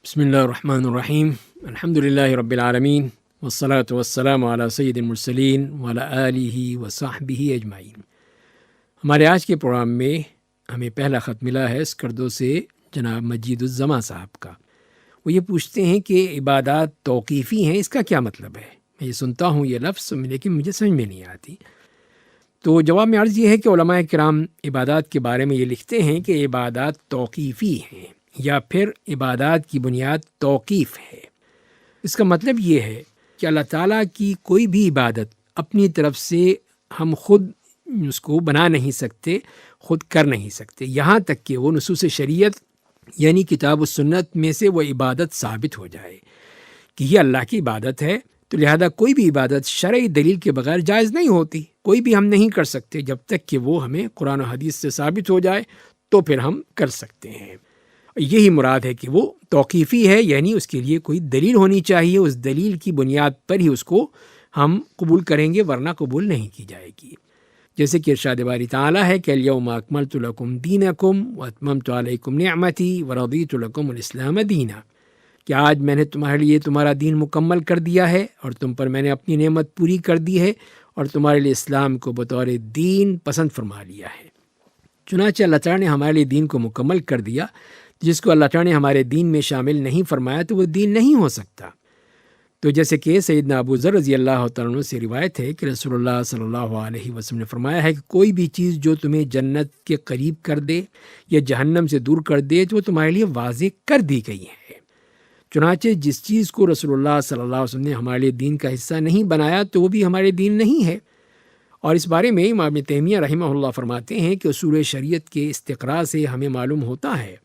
بسم اللہ الرحمن الرحیم الحمد للہ رب العالمین والصلاة والسلام علی سید المرسلین وعلی آلہ وصحبہ اجمعین۔ ہمارے آج کے پروگرام میں ہمیں پہلا خط ملا ہے اسکردو سے جناب مجید الزماں صاحب کا۔ وہ یہ پوچھتے ہیں کہ عبادات توقیفی ہیں، اس کا کیا مطلب ہے؟ میں یہ سنتا ہوں یہ لفظ لیکن مجھے سمجھ میں نہیں آتی۔ تو جواب میں عرض یہ ہے کہ علماء کرام عبادات کے بارے میں یہ لکھتے ہیں کہ عبادات توقیفی ہیں یا پھر عبادات کی بنیاد توقیف ہے۔ اس کا مطلب یہ ہے کہ اللہ تعالیٰ کی کوئی بھی عبادت اپنی طرف سے ہم خود اس کو بنا نہیں سکتے، خود کر نہیں سکتے، یہاں تک کہ وہ نصوص شریعت یعنی کتاب و سنت میں سے وہ عبادت ثابت ہو جائے کہ یہ اللہ کی عبادت ہے۔ تو لہذا کوئی بھی عبادت شرعی دلیل کے بغیر جائز نہیں ہوتی، کوئی بھی ہم نہیں کر سکتے جب تک کہ وہ ہمیں قرآن و حدیث سے ثابت ہو جائے تو پھر ہم کر سکتے ہیں۔ یہی مراد ہے کہ وہ توقیفی ہے، یعنی اس کے لیے کوئی دلیل ہونی چاہیے، اس دلیل کی بنیاد پر ہی اس کو ہم قبول کریں گے، ورنہ قبول نہیں کی جائے گی۔ جیسے کہ ارشاد باری تعالیٰ ہے کہ الیوم اکملت لکم دینکم واتممت علیکم نعمتی ورضیت لکم الاسلام دینا، کہ آج میں نے تمہارے لیے تمہارا دین مکمل کر دیا ہے اور تم پر میں نے اپنی نعمت پوری کر دی ہے اور تمہارے لیے اسلام کو بطور دین پسند فرما لیا ہے۔ چنانچہ اللہ تعالیٰ نے ہمارے لیے دین کو مکمل کر دیا۔ جس کو اللہ تعالیٰ نے ہمارے دین میں شامل نہیں فرمایا تو وہ دین نہیں ہو سکتا۔ تو جیسے کہ سیدنا ابو ذر رضی اللہ تعالیٰ عنہ سے روایت ہے کہ رسول اللہ صلی اللہ علیہ وسلم نے فرمایا ہے کہ کوئی بھی چیز جو تمہیں جنت کے قریب کر دے یا جہنم سے دور کر دے تو وہ تمہارے لیے واضح کر دی گئی ہے۔ چنانچہ جس چیز کو رسول اللہ صلی اللہ علیہ وسلم نے ہمارے لیے دین کا حصہ نہیں بنایا تو وہ بھی ہمارے دین نہیں ہے۔ اور اس بارے میں امام ابن تیمیہ رحمہ اللہ فرماتے ہیں کہ اصول شریعت کے استقراء سے ہمیں معلوم ہوتا ہے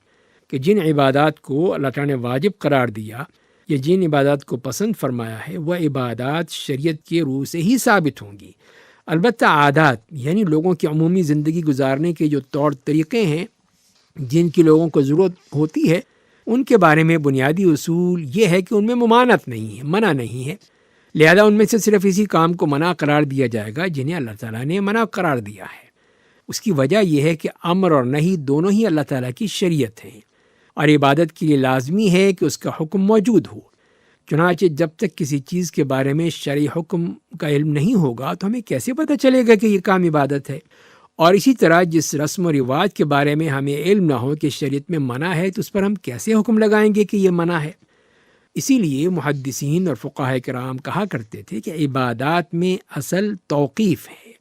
کہ جن عبادات کو اللہ تعالیٰ نے واجب قرار دیا یا جن عبادات کو پسند فرمایا ہے وہ عبادات شریعت کے روح سے ہی ثابت ہوں گی۔ البتہ عادات یعنی لوگوں کی عمومی زندگی گزارنے کے جو طور طریقے ہیں جن کی لوگوں کو ضرورت ہوتی ہے، ان کے بارے میں بنیادی اصول یہ ہے کہ ان میں ممانعت نہیں ہے، منع نہیں ہے، لہذا ان میں سے صرف اسی کام کو منع قرار دیا جائے گا جنہیں اللہ تعالیٰ نے منع قرار دیا ہے۔ اس کی وجہ یہ ہے کہ امر اور نہی دونوں ہی اللہ تعالیٰ کی شریعت ہیں اور عبادت کے لیے لازمی ہے کہ اس کا حکم موجود ہو۔ چنانچہ جب تک کسی چیز کے بارے میں شرعی حکم کا علم نہیں ہوگا تو ہمیں کیسے پتہ چلے گا کہ یہ کام عبادت ہے؟ اور اسی طرح جس رسم و رواج کے بارے میں ہمیں علم نہ ہو کہ شریعت میں منع ہے تو اس پر ہم کیسے حکم لگائیں گے کہ یہ منع ہے؟ اسی لیے محدثین اور فقہاء کرام کہا کرتے تھے کہ عبادات میں اصل توقیف ہے،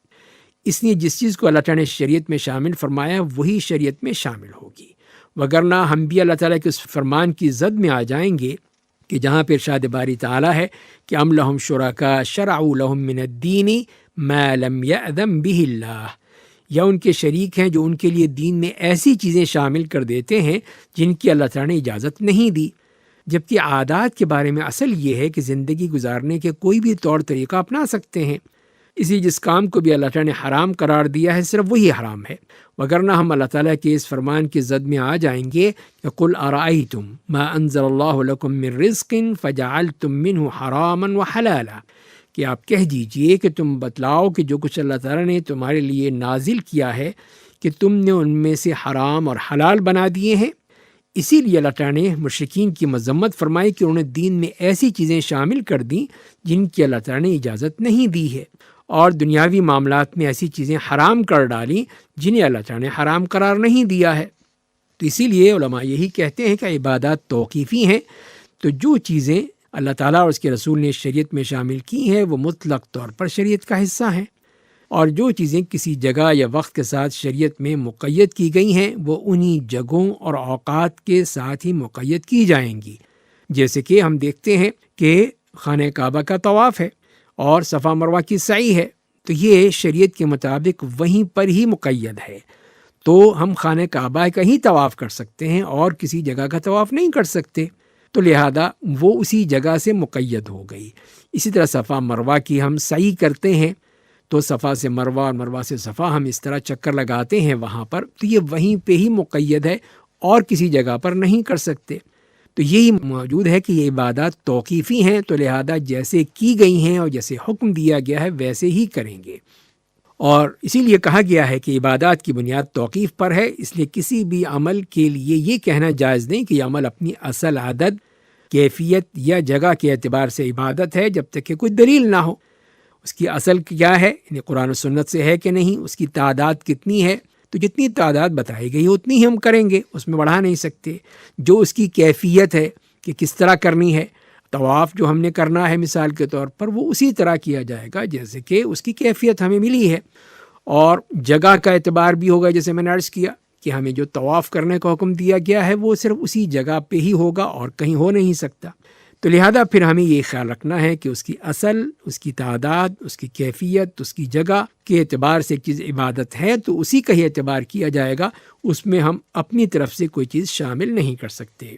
اس لیے جس چیز کو اللہ تعالیٰ نے شریعت میں شامل فرمایا وہی شریعت میں شامل ہوگی، وگرنہ ہم بھی اللہ تعالیٰ کے اس فرمان کی زد میں آ جائیں گے کہ جہاں پہ ارشاد باری تعالیٰ ہے کہ ام لہم شرکاء شرعوا لہم من الدین ما لم یأذن بہ اللہ، یا ان کے شریک ہیں جو ان کے لیے دین میں ایسی چیزیں شامل کر دیتے ہیں جن کی اللہ تعالیٰ نے اجازت نہیں دی۔ جبکہ عادات کے بارے میں اصل یہ ہے کہ زندگی گزارنے کے کوئی بھی طور طریقہ اپنا سکتے ہیں، اسی جس کام کو بھی اللہ تعالیٰ نے حرام قرار دیا ہے صرف وہی حرام ہے، وگرنہ ہم اللہ تعالیٰ کے اس فرمان کی زد میں آ جائیں گے کہ قل ارأیتم ما انزل اللہ لکم من رزق فجعلتم منہ حراما وحلالا، کہ آپ کہہ دیجئے کہ تم بتلاؤ کہ جو کچھ اللہ تعالیٰ نے تمہارے لیے نازل کیا ہے کہ تم نے ان میں سے حرام اور حلال بنا دیے ہیں۔ اسی لیے اللہ تعالیٰ نے مشرکین کی مذمت فرمائی کہ انہوں نے دین میں ایسی چیزیں شامل کر دیں جن کی اللہ تعالیٰ نے اجازت نہیں دی ہے، اور دنیاوی معاملات میں ایسی چیزیں حرام کر ڈالیں جنہیں اللہ تعالیٰ نے حرام قرار نہیں دیا ہے۔ تو اسی لیے علماء یہی کہتے ہیں کہ عبادات توقیفی ہیں، تو جو چیزیں اللہ تعالیٰ اور اس کے رسول نے شریعت میں شامل کی ہیں وہ مطلق طور پر شریعت کا حصہ ہیں، اور جو چیزیں کسی جگہ یا وقت کے ساتھ شریعت میں مقید کی گئی ہیں وہ انہی جگہوں اور اوقات کے ساتھ ہی مقید کی جائیں گی۔ جیسے کہ ہم دیکھتے ہیں کہ خانہ کعبہ کا طواف ہے اور صفا مروہ کی سعی ہے، تو یہ شریعت کے مطابق وہیں پر ہی مقید ہے، تو ہم خانہ کعبہ کا ہی طواف کر سکتے ہیں اور کسی جگہ کا طواف نہیں کر سکتے، تو لہذا وہ اسی جگہ سے مقید ہو گئی۔ اسی طرح صفا مروہ کی ہم سعی کرتے ہیں تو صفا سے مروہ اور مروہ سے صفا ہم اس طرح چکر لگاتے ہیں وہاں پر، تو یہ وہیں پہ ہی مقید ہے اور کسی جگہ پر نہیں کر سکتے۔ تو یہی موجود ہے کہ یہ عبادات توقیفی ہیں، تو لہذا جیسے کی گئی ہیں اور جیسے حکم دیا گیا ہے ویسے ہی کریں گے۔ اور اسی لیے کہا گیا ہے کہ عبادات کی بنیاد توقیف پر ہے، اس لیے کسی بھی عمل کے لیے یہ کہنا جائز نہیں کہ یہ عمل اپنی اصل عدد، کیفیت یا جگہ کے اعتبار سے عبادت ہے، جب تک کہ کوئی دلیل نہ ہو۔ اس کی اصل کیا ہے، یعنی قرآن و سنت سے ہے کہ نہیں، اس کی تعداد کتنی ہے، تو جتنی تعداد بتائی گئی اتنی ہی ہم کریں گے، اس میں بڑھا نہیں سکتے۔ جو اس کی کیفیت ہے کہ کس طرح کرنی ہے، طواف جو ہم نے کرنا ہے مثال کے طور پر، وہ اسی طرح کیا جائے گا جیسے کہ اس کی کیفیت ہمیں ملی ہے۔ اور جگہ کا اعتبار بھی ہوگا، جیسے میں نے عرض کیا کہ ہمیں جو طواف کرنے کا حکم دیا گیا ہے وہ صرف اسی جگہ پہ ہی ہوگا اور کہیں ہو نہیں سکتا۔ تو لہذا پھر ہمیں یہ خیال رکھنا ہے کہ اس کی اصل، اس کی تعداد، اس کی کیفیت، اس کی جگہ کے اعتبار سے ایک چیز عبادت ہے تو اسی کا ہی اعتبار کیا جائے گا، اس میں ہم اپنی طرف سے کوئی چیز شامل نہیں کر سکتے۔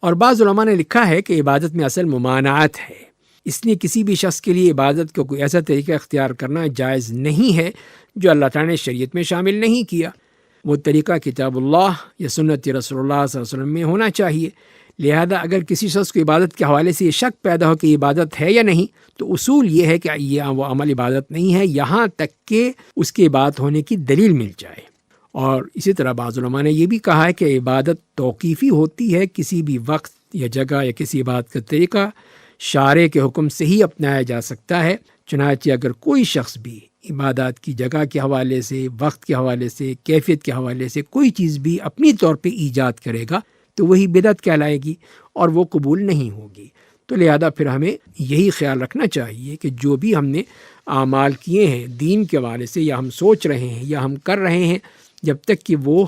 اور بعض علماء نے لکھا ہے کہ عبادت میں اصل ممانعت ہے، اس لیے کسی بھی شخص کے لیے عبادت کا کوئی ایسا طریقہ اختیار کرنا جائز نہیں ہے جو اللہ تعالیٰ نے شریعت میں شامل نہیں کیا۔ وہ طریقہ کتاب اللہ یا سنت رسول اللہ صلی اللہ علیہ وسلم میں ہونا چاہیے۔ لہذا اگر کسی شخص کو عبادت کے حوالے سے یہ شک پیدا ہو کہ یہ عبادت ہے یا نہیں، تو اصول یہ ہے کہ یہ وہ عمل عبادت نہیں ہے یہاں تک کہ اس کے عبادت ہونے کی دلیل مل جائے۔ اور اسی طرح بعض علماء نے یہ بھی کہا ہے کہ عبادت توقیفی ہوتی ہے، کسی بھی وقت یا جگہ یا کسی عبادت کا طریقہ شارع کے حکم سے ہی اپنایا جا سکتا ہے۔ چنانچہ اگر کوئی شخص بھی عبادات کی جگہ کے حوالے سے، وقت کے حوالے سے، کیفیت کے حوالے سے کوئی چیز بھی اپنی طور پہ ایجاد کرے گا تو وہی بدعت کہلائے گی اور وہ قبول نہیں ہوگی۔ تو لہذا پھر ہمیں یہی خیال رکھنا چاہیے کہ جو بھی ہم نے اعمال کیے ہیں دین کے حوالے سے، یا ہم سوچ رہے ہیں یا ہم کر رہے ہیں، جب تک کہ وہ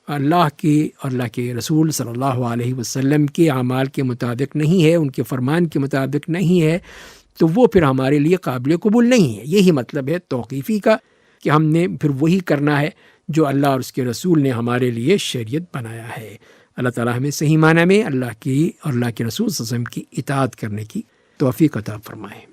اللہ کے اور اللہ کے رسول صلی اللہ علیہ وسلم کے اعمال کے مطابق نہیں ہے، ان کے فرمان کے مطابق نہیں ہے، تو وہ پھر ہمارے لیے قابل قبول نہیں ہے۔ یہی مطلب ہے توقیفی کا، کہ ہم نے پھر وہی کرنا ہے جو اللہ اور اس کے رسول نے ہمارے لیے شریعت بنایا ہے۔ اللہ تعالیٰ ہمیں صحیح معنی میں اللہ کی اور اللہ کے رسول صلی اللہ علیہ وسلم کی اطاعت کرنے کی توفیق عطا فرمائے۔